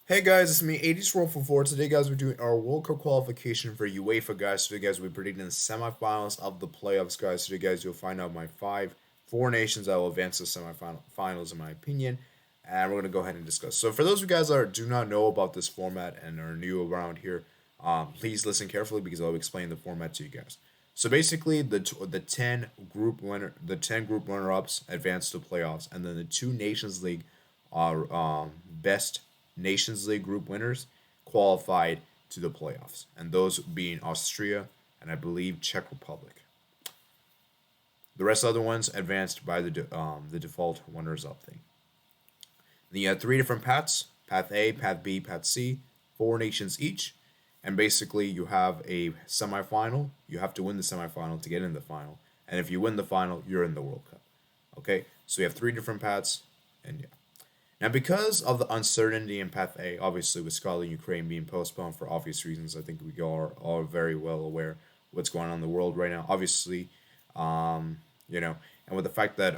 Hey guys, it's me, 80s Roll for 4. Today, guys, we're doing our World Cup qualification for UEFA, guys. Today, guys, we're predicting the semifinals of the playoffs, guys. Today, guys, you'll find out my four nations that will advance to semifinals, in my opinion. And we're gonna go ahead and discuss. So, for those of you guys that do not know about this format and are new around here, please listen carefully because I'll explain the format to you guys. So basically, the 10 group runner ups advance to playoffs, and then the two Nations League are best Nations League group winners qualified to the playoffs, and those being Austria and I believe Czech Republic. The rest of the other ones advanced by the default runners up thing. Then you have three different paths: Path A, Path B, Path C, four nations each, and basically you have a semifinal. You have to win the semifinal to get in the final, and if you win the final, you're in the World Cup. Okay, so you have three different paths, and yeah. Now, because of the uncertainty in Path A, obviously with Scotland, Ukraine being postponed for obvious reasons, I think we are very well aware what's going on in the world right now. Obviously, um, and with the fact that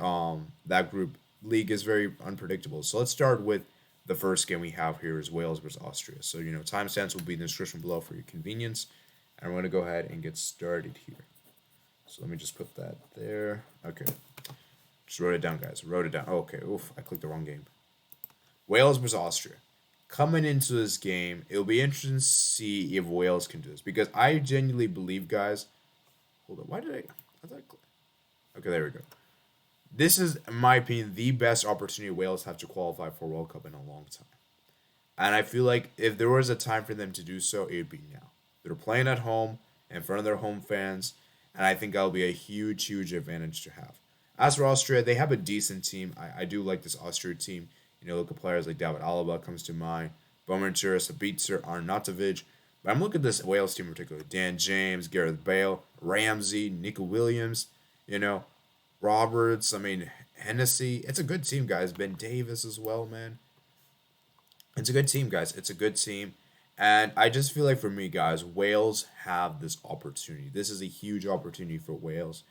that group league is very unpredictable. So let's start with the first game we have here is Wales versus Austria. So timestamps will be in the description below for your convenience, and we're gonna go ahead and get started here. So let me just put that there. Okay, just wrote it down, guys. Wrote it down. Okay, oof, I clicked the wrong game. Wales versus Austria. Coming into this game, it'll be interesting to see if Wales can do this because I genuinely believe, guys. Hold on, why did I thought okay, there we go. This is, in my opinion, the best opportunity Wales have to qualify for World Cup in a long time. And I feel like if there was a time for them to do so, it would be now. They're playing at home in front of their home fans, and I think that'll be a huge, huge advantage to have. As for Austria, they have a decent team. I do like this Austria team. Look at players like David Alaba comes to mind, Bomartir, Sabitzer, Arnautovic. But I'm looking at this Wales team in particular. Dan James, Gareth Bale, Ramsey, Nico Williams, you know, Roberts, Hennessy. It's a good team, guys. Ben Davis as well, man. It's a good team, guys. It's a good team. And I just feel like for me, guys, Wales have this opportunity. This is a huge opportunity for Wales.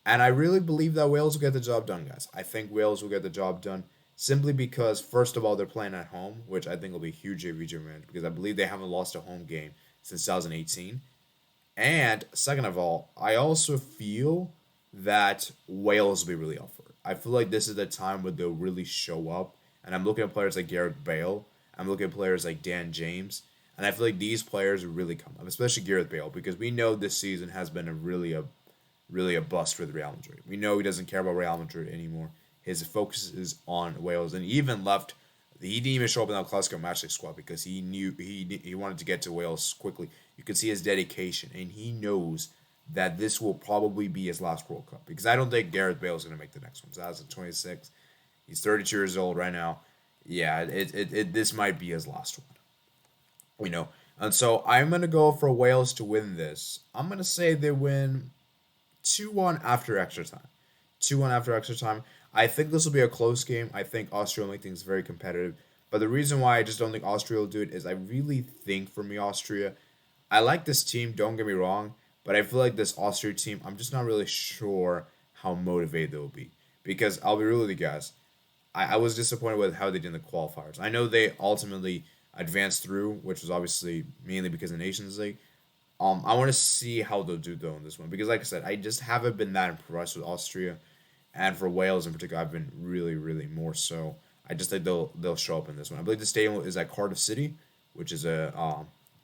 And I really believe that Wales will get the job done, guys. I think Wales will get the job done simply because, first of all, they're playing at home, which I think will be a huge advantage because I believe they haven't lost a home game since 2018. And second of all, I also feel that Wales will be really up for it. I feel like this is the time where they'll really show up. And I'm looking at players like Gareth Bale. I'm looking at players like Dan James. And I feel like these players will really come up, especially Gareth Bale, because we know this season has been a bust for the Real Madrid. We know he doesn't care about Real Madrid anymore. His focus is on Wales, and he even left. He didn't even show up in the Clasico matchday squad because he knew he wanted to get to Wales quickly. You could see his dedication, and he knows that this will probably be his last World Cup because I don't think Gareth Bale is going to make the next one. 2026, he's 32 years old right now. Yeah, this might be his last one. And so I'm gonna go for Wales to win this. I'm gonna say they win 2-1 after extra time. 2-1 after extra time. I think this will be a close game. I think Austria will make things very competitive. But the reason why I just don't think Austria will do it is I really think, for me, Austria, I like this team, don't get me wrong, but I feel like this Austria team, I'm just not really sure how motivated they'll be. Because I'll be real with you guys, I was disappointed with how they did in the qualifiers. I know they ultimately advanced through, which was obviously mainly because of the Nations League. I want to see how they'll do though in this one because, like I said, I just haven't been that impressed with Austria, and for Wales in particular, I've been really, really more so. I just think they'll show up in this one. I believe the stadium is at Cardiff City, which is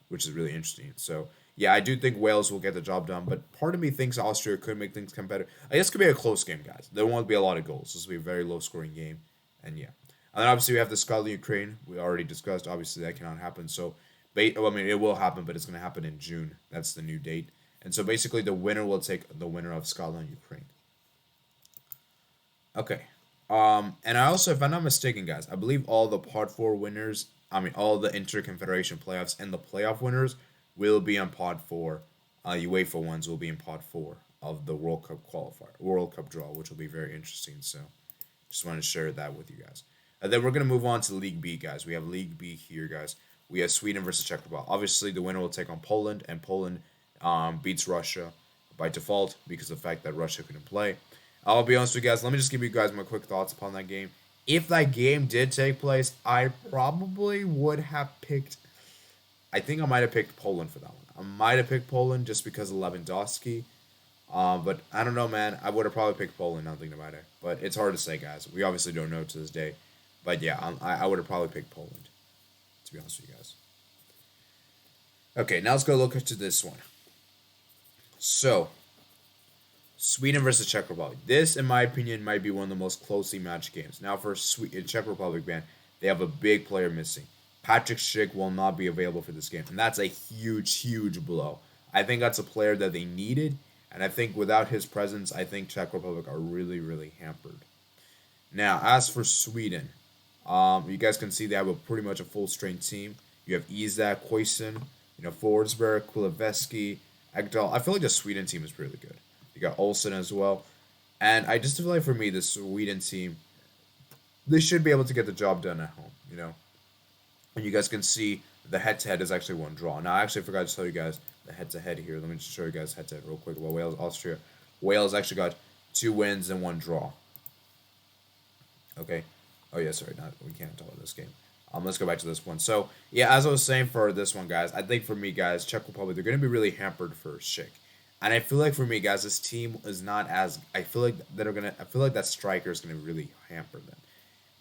which is really interesting. So yeah, I do think Wales will get the job done, but part of me thinks Austria could make things competitive. I guess it could be a close game, guys. There won't be a lot of goals. This will be a very low scoring game, and yeah. And then obviously we have the Scotland Ukraine. We already discussed. Obviously that cannot happen. So it will happen, but it's going to happen in June. That's the new date. And so basically, the winner will take the winner of Scotland Ukraine. Okay. And I also, if I'm not mistaken, guys, I believe all the Pod Four winners, all the Interconfederation playoffs and the playoff winners will be on Pod Four. UEFA ones will be in Pod Four of the World Cup qualifier, World Cup draw, which will be very interesting. So, just want to share that with you guys. And then we're gonna move on to League B, guys. We have League B here, guys. We have Sweden versus Czech Republic. Obviously, the winner will take on Poland, and Poland beats Russia by default because of the fact that Russia couldn't play. I'll be honest with you guys. Let me just give you guys my quick thoughts upon that game. If that game did take place, I probably would have picked. I think I might have picked Poland for that one. I might have picked Poland just because of Lewandowski. But I don't know, man. I would have probably picked Poland. Not thinking about it, but it's hard to say, guys. We obviously don't know to this day. But yeah, I would have probably picked Poland. To be honest with you guys. Okay, now let's go look into this one. So, Sweden versus Czech Republic. This, in my opinion, might be one of the most closely matched games. Now, for Czech Republic, man, they have a big player missing. Patrick Schick will not be available for this game, and that's a huge, huge blow. I think that's a player that they needed, and I think without his presence, I think Czech Republic are really, really hampered. Now, as for Sweden, you guys can see they have pretty much a full strength team. You have Isak, Koisen, Forsberg, Kuleveski, Ekdal. I feel like the Sweden team is really good. You got Olsen as well. And I just feel like for me, the Sweden team, they should be able to get the job done at home. And you guys can see the head-to-head is actually one draw. Now, I actually forgot to tell you guys the head-to-head here. Let me just show you guys head-to-head real quick. Well, Wales, Austria. Wales actually got 2 wins and 1 draw. Okay. Oh, yeah, sorry. We can't talk about this game. Let's go back to this one. So, yeah, as I was saying for this one, guys, I think for me, guys, Czech Republic, they're going to be really hampered for Schick. And I feel like for me, guys, this team is not as. I feel like that striker is going to really hamper them.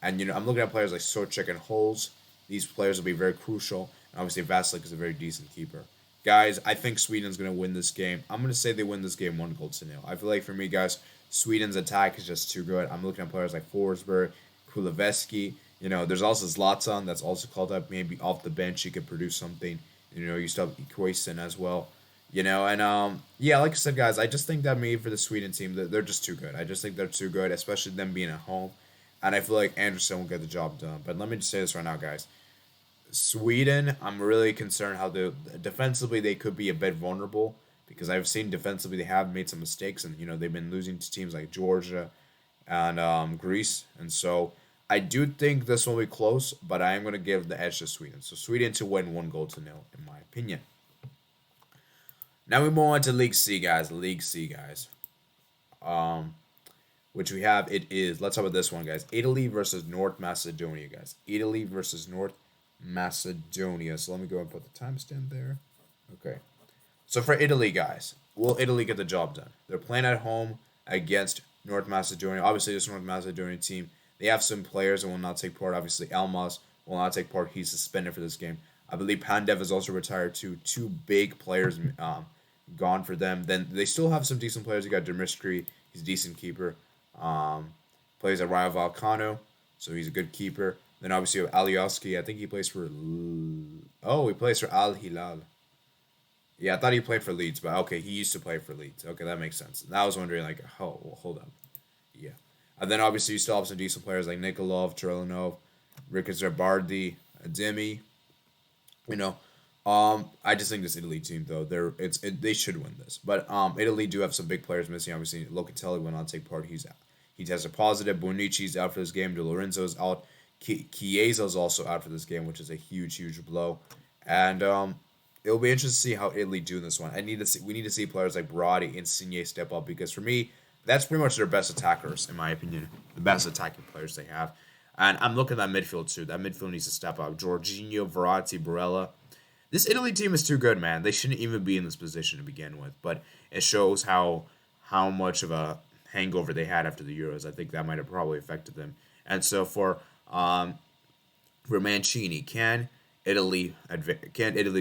And I'm looking at players like Socek and Holes. These players will be very crucial. And obviously, Vasilik is a very decent keeper. Guys, I think Sweden's going to win this game. I'm going to say they win this game 1-0. I feel like for me, guys, Sweden's attack is just too good. I'm looking at players like Forsberg, Kuleveski. There's also Zlatan that's also called up. Maybe off the bench, he could produce something. You still have Koisen as well. Yeah, like I said, guys, I just think that maybe for the Sweden team, they're just too good. I just think they're too good, especially them being at home. And I feel like Anderson will get the job done. But let me just say this right now, guys. Sweden, I'm really concerned how defensively they could be a bit vulnerable because I've seen defensively they have made some mistakes and they've been losing to teams like Georgia and Greece, and so I do think this will be close, but I am going to give the edge to Sweden. So Sweden to win 1-0 in my opinion. Now we move on to League C, guys. League C, guys. Which we have, let's talk about this one, guys. Italy versus North Macedonia, guys. Italy versus North Macedonia. So let me go and put the timestamp there. Okay. So for Italy, guys, will Italy get the job done? They're playing at home against North Macedonia. Obviously, this North Macedonia team, they have some players that will not take part. Obviously, Elmas will not take part. He's suspended for this game. I believe Pandev is also retired too. 2 big players gone for them. Then they still have some decent players. You got Dmitry. He's a decent keeper. Plays at Rayo Vallecano, so he's a good keeper. Then obviously you have Alioski. I think he plays for. He plays for Al Hilal. Yeah, I thought he played for Leeds, but okay, he used to play for Leeds. Okay, that makes sense. And I was wondering, like, oh, well, hold up. Yeah. And then obviously you still have some decent players like Nikolov, Trelinov, Ricketts Bardi, Ademi. I just think this Italy team though, they should win this. But Italy do have some big players missing. Obviously, Locatelli will not take part. He's out. He tested positive. Bonici's out for this game. De Lorenzo's out. Chiesa's also out for this game, which is a huge, huge blow. And it'll be interesting to see how Italy do in this one. We need to see players like Berardi and Insigne step up because for me, that's pretty much their best attackers, in my opinion. The best attacking players they have. And I'm looking at that midfield too. That midfield needs to step up. Jorginho, Verratti, Barella. This Italy team is too good, man. They shouldn't even be in this position to begin with. But it shows how much of a hangover they had after the Euros. I think that might have probably affected them. And so for Mancini, can Italy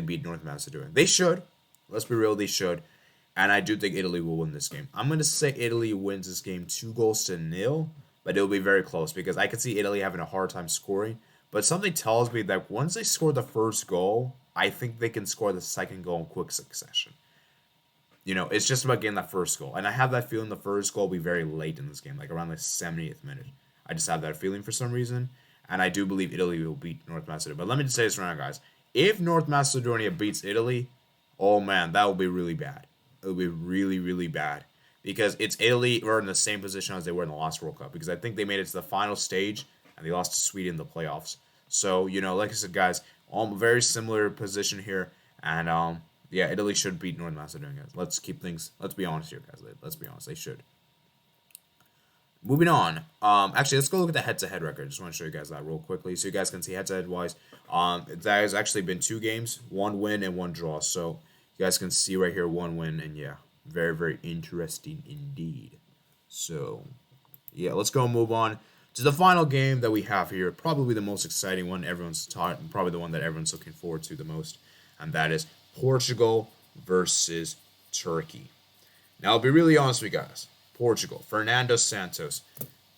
beat North Macedonia? They should. Let's be real, they should. And I do think Italy will win this game. I'm going to say Italy wins this game 2-0, but it'll be very close because I can see Italy having a hard time scoring. But something tells me that once they score the first goal, I think they can score the second goal in quick succession. It's just about getting that first goal. And I have that feeling the first goal will be very late in this game, like around the 70th minute. I just have that feeling for some reason. And I do believe Italy will beat North Macedonia. But let me just say this right now, guys. If North Macedonia beats Italy, oh man, that will be really bad. It will be really, really bad. Because it's Italy are in the same position as they were in the last World Cup. Because I think they made it to the final stage and they lost to Sweden in the playoffs. So, like I said, guys, very similar position here. And, Italy should beat North Macedonia. Let's be honest here, guys. Let's be honest. They should. Moving on. Actually, let's go look at the head-to-head record. Just want to show you guys that real quickly, so you guys can see head-to-head wise. That has actually been 2 games, 1 win and 1 draw. So you guys can see right here, 1 win, and yeah, very very interesting indeed. So yeah, let's go move on to the final game that we have here. Probably the most exciting one. Everyone's taught, probably the one that everyone's looking forward to the most, and that is Portugal versus Turkey. Now, I'll be really honest with you guys. Portugal, Fernando Santos.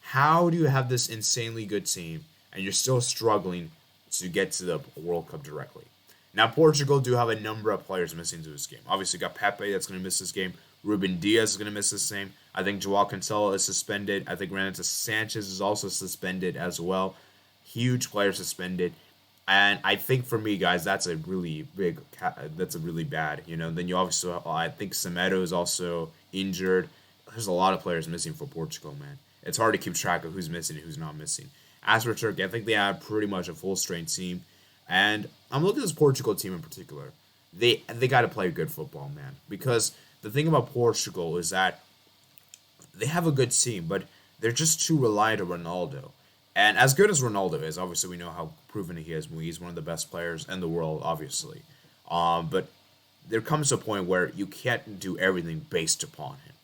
How do you have this insanely good team and you're still struggling to get to the World Cup directly? Now, Portugal do have a number of players missing to this game. Obviously, you got Pepe that's going to miss this game. Ruben Diaz is going to miss this game. I think Joao Cancelo is suspended. I think Renato Sanchez is also suspended as well. Huge player suspended. And I think for me, guys, that's a really big, that's a really bad, Then you obviously, I think Semedo is also injured. There's a lot of players missing for Portugal, man. It's hard to keep track of who's missing and who's not missing. As for Turkey, I think they have pretty much a full-strength team. And I'm looking at this Portugal team in particular. They got to play good football, man. Because the thing about Portugal is that they have a good team, but they're just too reliant on Ronaldo. And as good as Ronaldo is, obviously we know how proven he is. He's one of the best players in the world, obviously. But there comes a point where you can't do everything based upon him.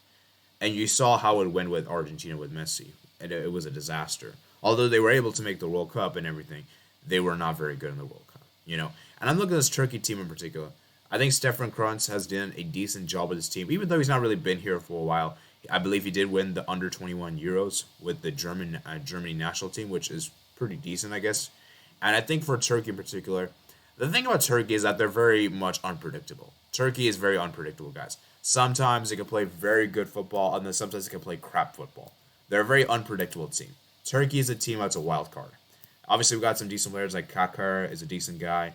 And you saw how it went with Argentina with Messi. And it was a disaster. Although they were able to make the World Cup and everything, they were not very good in the World Cup, And I'm looking at this Turkey team in particular. I think Stefan Kranz has done a decent job with his team, even though he's not really been here for a while. I believe he did win the under-21 Euros with the Germany national team, which is pretty decent, I guess. And I think for Turkey in particular, the thing about Turkey is that they're very much unpredictable. Turkey is very unpredictable, guys. Sometimes they can play very good football, and then sometimes they can play crap football. They're a very unpredictable team. Turkey is a team that's a wild card. Obviously, we've got some decent players like Kakar is a decent guy.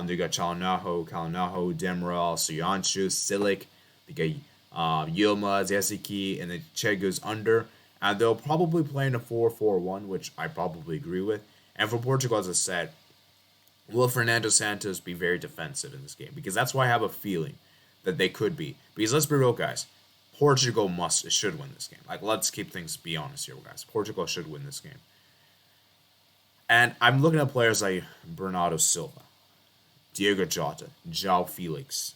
They got Kalinaho, Demiral, Soyuncu, Silic. They got Yilmaz, Yasiki, and the Czech goes under. And they'll probably play in a 4-4-1, which I probably agree with. And for Portugal, as I said, will Fernando Santos be very defensive in this game? Because that's why I have a feeling that they could be. Because let's be real, guys. Portugal should win this game. Like, let's keep things, be honest here, guys. Portugal should win this game. And I'm looking at players like Bernardo Silva, Diego Jota, João Felix.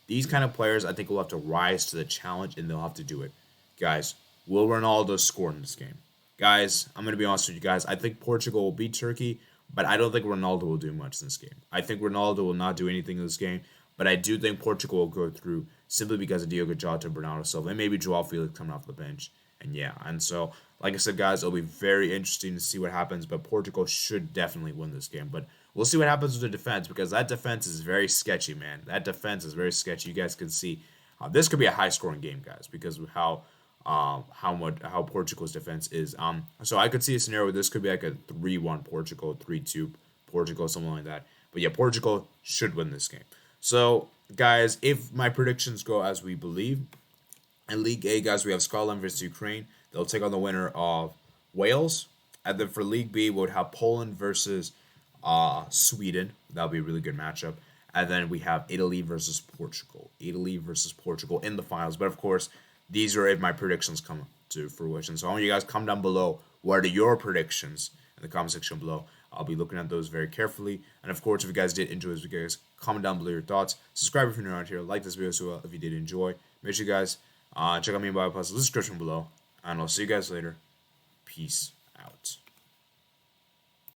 These kind of players, I think, will have to rise to the challenge, and they'll have to do it. Guys, will Ronaldo score in this game? Guys, I'm going to be honest with you guys. I think Portugal will beat Turkey, but I don't think Ronaldo will do much in this game. I think Ronaldo will not do anything in this game, but I do think Portugal will go through simply because of Diego Jota, Bernardo Silva, and maybe Joao Felix coming off the bench. And yeah, and so, like I said, guys, it'll be very interesting to see what happens, but Portugal should definitely win this game. But we'll see what happens with the defense, because that defense is very sketchy, man. That defense is very sketchy. You guys can see this could be a high-scoring game, guys, because of how Portugal's defense is. So I could see a scenario where this could be like a 3-1 Portugal, 3-2 Portugal, something like that. But yeah, Portugal should win this game. So, guys, if my predictions go as we believe, in League A, guys, we have Scotland versus Ukraine. They'll take on the winner of Wales. And then for League B, we would have Poland versus Sweden. That'll be a really good matchup. And then we have Italy versus Portugal. Italy versus Portugal in the finals. But of course, these are if my predictions come to fruition. So I want you guys to comment down below what are your predictions in the comment section below. I'll be looking at those very carefully. And of course, if you guys did enjoy this video, guys, comment down below your thoughts. Subscribe if you're new around here. Like this video as well if you did enjoy. Make sure you guys check out me in the description below. And I'll see you guys later. Peace out.